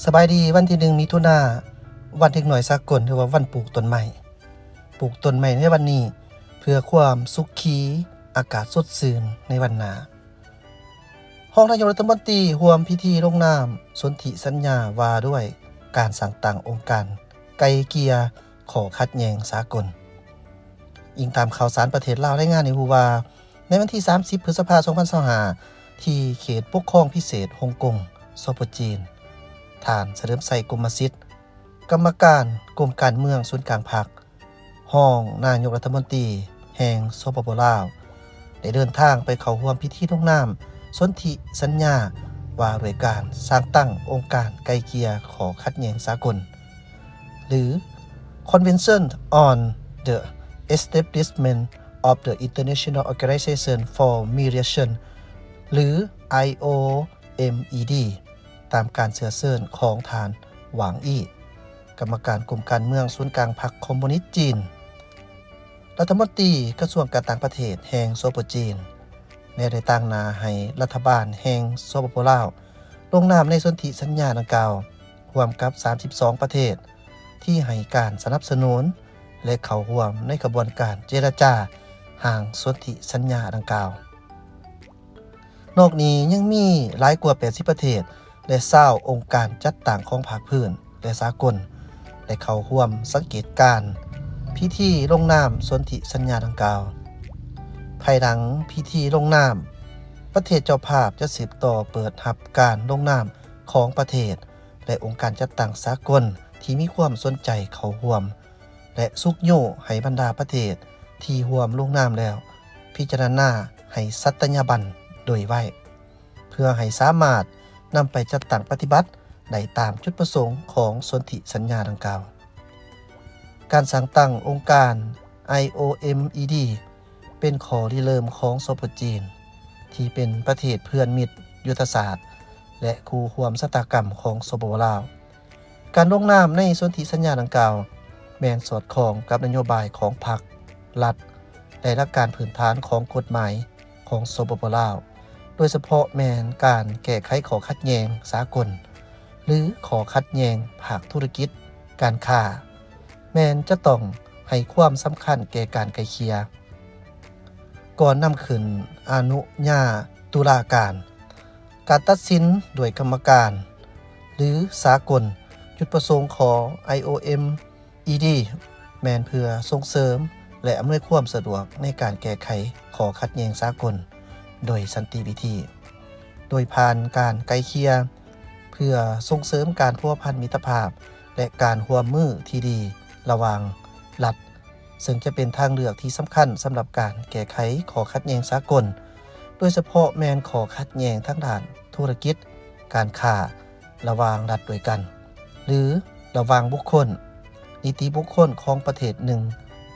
สบายดีวันที่1มิถุนายนวันเด็กน้อยสากลหรือว่าวันปลูกต้นไม้ปลูกต้นไม้ในวันนี้เพื่อความสุขีอากาศสดชื่นในวันหน้าห้องนายกรัฐมนตรีร่วมพิธีลงนามสนธิสัญญาว่าด้วยการสร้างตั้งองค์การไกลเกลี่ยขอขัดแย้งสากลอิงตามข่าวสารประเทศลาวรายงานให้รู้ว่าในวันที่30พฤษภาคม2025ที่เขตปกครองพิเศษฮ่องกงสปปจีนท่านเฉลิมชัยกรมสิทธิ์กรรมการกรมการเมืองศูนย์กลางพรรคห้องนายกรัฐมนตรีแห่งสปปลาวได้เดินทางไปเข้าร่วมพิธีลงนามสนธิสัญญาว่าด้วยการสร้างตั้งองค์การไกลเกลี่ยขอขัดแย้งสากลหรือ Convention on the Establishment of the International Organization for Mediation หรือ IOMED ตามการเชื้อเชิญของทานหวางอี้กรรมการกรมการเมืองศูนย์กลางพรรคคอมมิวนิสต์จีนรัฐมนตรีกระทรวงการต่างประเทศแห่งสปปจีนได้ตั้งหน้าให้รัฐบาลแห่งสปปลาวลงนามในสนธิสัญญาดังกล่าวร่วมกับ32ประเทศที่ให้การสนับสนุนและเข้าร่วมในกระบวนการเจรจาห่างสนธิสัญญาดังกล่าวนอกนี้ยังมีหลายกว่า80ประเทศและ20องค์การจัดตั้งของภาคพื้นและสากลได้เข้าร่วมสังเกตการณ์พิธีลงนามสนธิสัญญาดังกล่าวภายหลังพิธีลงนามประเทศเจ้าภาพจะสืบต่อเปิดรับการลงนามของประเทศและองค์การจัดตั้งสากลที่มีความสนใจเข้าร่วมและสุกโยให้บรรดาประเทศที่ร่วมลงนามแล้วพิจารณาให้สัตยาบันโดยไว้เพื่อให้สามารถนำไปจัดตั้งปฏิบัติได้ตามจุดประสงค์ของสนธิสัญญาดังกล่าวการสร้างตั้งองค์การ IOMED เป็นข้อริเริ่มของสปปจีนที่เป็นประเทศเพื่อนมิตรยุทธศาสตร์และคู่ร่วมชะตากรรมของสปปลาวการลงนามในสนธิสัญญาดังกล่าวแม่นสอดคล้องกับนโยบายของพรรครัฐและหลักการพื้นฐานของกฎหมายของสปปลาวโดยเฉพาะแม่นการแก้ไขข้อขัดแย้งสากลหรือข้อขัดแย้งภาคธุรกิจการค้าแม่นจะต้องให้ความสำคัญแก่การไกลเกลี่ยก่อนนำขึ้นอนุญาตุลาการตัดสินโดยกรรมการหรือสากลจุดประสงค์ของ IOMED แม่นเพื่อส่งเสริมและอำนวยความสะดวกในการแก้ไขข้อขัดแย้งสากลโดยสันติวิธีโดยผ่านการไกลเกลี่ยเพื่อส่งเสริมการพัวพันมิตรภาพและการร่วมมือที่ดีระหว่างรัฐซึ่งจะเป็นทางเลือกที่สำคัญสำหรับการแก้ไขข้อขัดแย้งสากลโดยเฉพาะแม้นข้อขัดแย้งทางด้านธุรกิจการค้าระหว่างรัฐด้วยกันหรือระหว่างบุคคลนิติบุคคลของประเทศหนึ่ง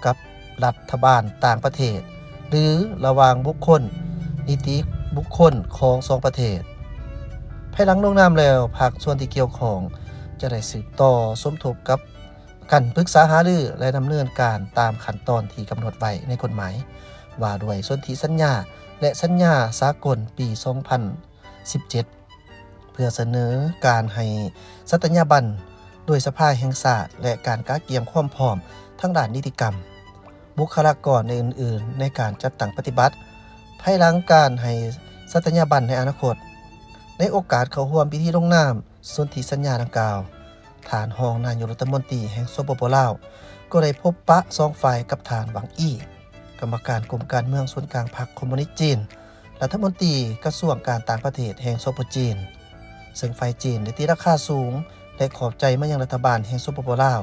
กับรัฐบาลต่างประเทศหรือระหว่างบุคคลนิติบุคคลของ2ประเทศภายหลังลงนามแล้วภาคส่วนที่เกี่ยวข้องจะได้สืบต่อสมทบกับกันปรึกษาหารือและดำเนินการตามขั้นตอนที่กำหนดไว้ในกฎหมายว่าด้วยสนธิสัญญาและสัญญาสากลปี 2017 เพื่อเสนอการให้สัตยาบันโดยสภาแห่งชาติและการกะเกียมความพร้อมทั้งด้านนิติกรรมบุคลากรอื่นๆในการจัดตั้งปฏิบัติภายหลังการให้สัตยาบันในอนาคตในโอกาสเข้าร่วมพิธีลงนามสนธิสัญญาดังกล่าวฐานรองนายกรัฐมนตรีแห่งสปปลาวก็ได้พบปะ2ฝ่ายกับฐานหวังอี้กรรมการกรมการเมืองศูนย์กลางพรรคคอมมิวนิสต์จีนรัฐมนตรีกระทรวงการต่างประเทศแห่งสปปจีนซึ่งฝ่ายจีนได้ตีราคาสูงและขอบใจมายังรัฐบาลแห่งสปปลาว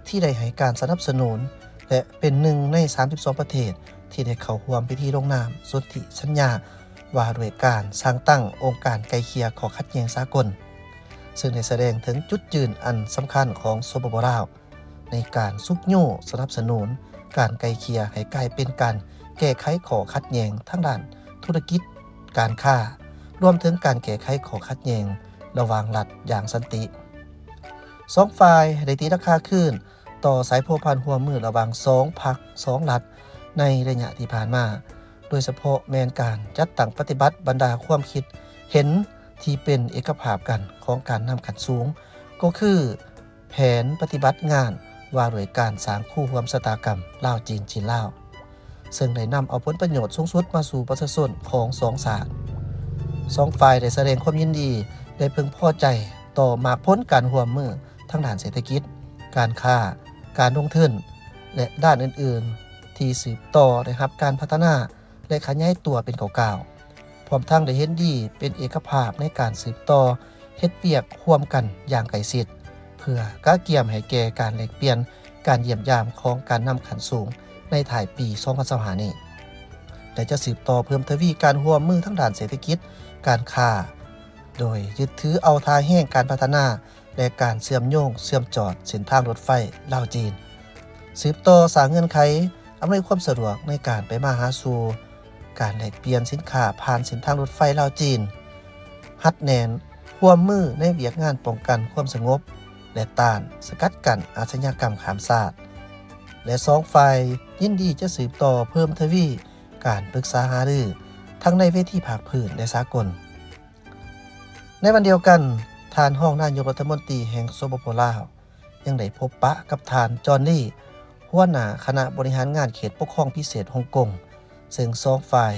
ที่ได้ให้การสนับสนุนและเป็นหนึ่งใน32ประเทศที่ได้เข้าร่วมพิธีลงนามสนธิสัญญาว่าด้วยการสร้างตั้งองค์การไกลเกลี่ยข้อขัดแย้งสากลซึ่งได้แสดงถึงจุดยืนอันสำคัญของสปปลาวในการสุกโย่สนับสนุนการไกลเกลี่ยให้กลายเป็นการแก้ไขข้อขัดแย้งทั้งด้านธุรกิจการค้ารวมถึงการแก้ไขข้อขัดแย้งระหว่างรัฐอย่างสันติ2ฝ่ายได้ตีราคาขึ้นต่อสายพัวพันหัวมือระหว่าง2พรรค2รัฐในระยะที่ผ่านมาโดยเฉพาะแม้นการจัดตั้งปฏิบัติบรรดาความคิดเห็นที่เป็นเอกภาพกันของการนำขันสูง ก็คือแผนปฏิบัติงานว่าด้วยการสร้างคู่ร่วมชะตากรรมลาวจีนจีนลาวซึ่งได้นำเอาผลประโยชน์สูงสุดมาสู่ประชาชนของสองศาสตร์สองฝ่ายได้แสดงความยินดีได้พึงพอใจต่อมาพ้นการร่วมมือทั้งด้านเศรษฐกิจการค้าการลงทุนและด้านอื่นๆที่สืบต่อได้รับการพัฒนาและขยายตัวเป็นเก่าๆพร้อมทั้งได้เห็นดีเป็นเอกภาพในการสืบต่อเฮ็ดเวียกร่วมกันอย่างใกล้ชิดเพื่อกะเกี่ยมให้แก่การแลกเปลี่ยนการเยี่ยมยามของการนำขันสูงในถ่ายปี2025นี้และจะสืบต่อเพิ่มทวีการร่วมมือทั้งด้านเศรษฐกิจการค้าโดยยึดถือเอาท่าแห่งการพัฒนาและการเชื่อมโยงเชื่อมจอดเส้นทางรถไฟลาวจีนสืบต่อสร้างเงื่อนไขอำนวยความสะดวกในการไปมาหาสู่การแลกเปลี่ยนสินค้าผ่านเส้นทางรถไฟลาวจีนฮัดแนนร่วมมือในเวียกงานป้องกันความสงบและต้านสกัดกั้นอาชญากรรมข้ามชาติและสองฝ่ายยินดีจะสืบต่อเพิ่มทวีการปรึกษาหารือทั้งในเวทีภาคพื้นและสากลในวันเดียวกันท่านรองนายกรัฐมนตรีแห่งสปป.ลาวยังได้พบปะกับท่านจอห์นลี่หัวหน้าคณะบริหารงานเขตปกครองพิเศษฮ่องกงซึ่งสองฝ่าย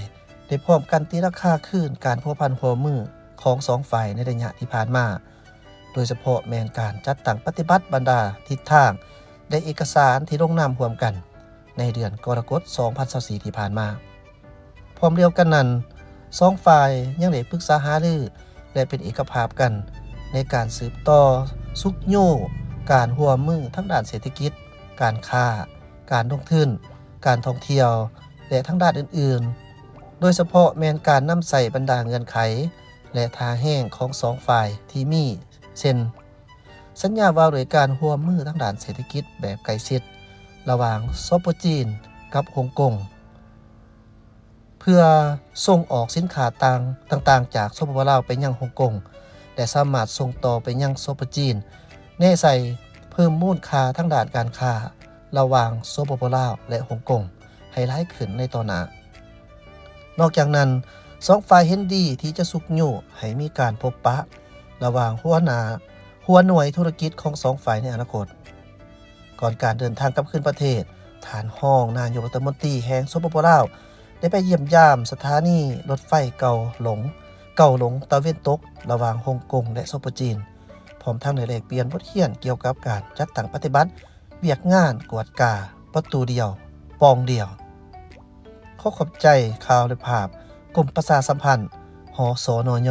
ได้พร้อมกันตีราคาขึ้นการพัวพันหัวมือของสองฝ่ายในระยะที่ผ่านมาโดยเฉพาะแมนการจัดตั้งปฏิบัติบรรดาทิศทางและเอกสารที่ลงนามร่วมกันในเดือนกรกฎาคม2024ที่ผ่านมาพร้อมเดียวกันนั้นสองฝ่ายยังได้ปรึกษาหารือและเป็นเอกภาพกันในการสืบต่อสุกโยการร่วมมือทั้งด้านเศรษฐกิจการค้าการลงทุนการท่องเที่ยวและทั้งด้านอื่นๆโดยเฉพาะแมนการนำใส่บรรดาเงื่อนไขและท่าแห่งของสองฝ่ายที่มีเช่นสัญญาว่าด้วยการร่วมมือทั้งด้านเศรษฐกิจแบบใกล้ชิดระหว่างสปป.จีนกับฮ่องกงเพื่อส่งออกสินค้าต่างจากสปป.ลาวไปยังฮ่องกงและสามารถส่งต่อไปยังสปป.จีนแน่ใส่เพิ่มมูลค่าทั้งด้านการค้าระหว่างสปป.ลาวและฮ่องกงให้หลายขึ้นในต่อหน้านอกจากนั้นสองฝ่ายเห็นดีที่จะสุกโยให้มีการพบปะระหว่างหัวหน่วยธุรกิจของสองฝ่ายในอนาคตก่อนการเดินทางกลับคืนประเทศท่านรองนายกรัฐมนตรีแห่งสปป.ลาวได้ไปเยี่ยมยามสถานีรถไฟเก่าหลงตะเวนตกระหว่างฮ่องกงและสปป.จีนพร้อมทั้งได้แลกเปลี่ยนบทเรียนเกี่ยวกับการจัดตั้งปฏิบัติเวียกงานกวดกาประตูเดียวปองเดียวขอขอบใจข่าวและภาพกรมประชาสัมพันธ์หสนย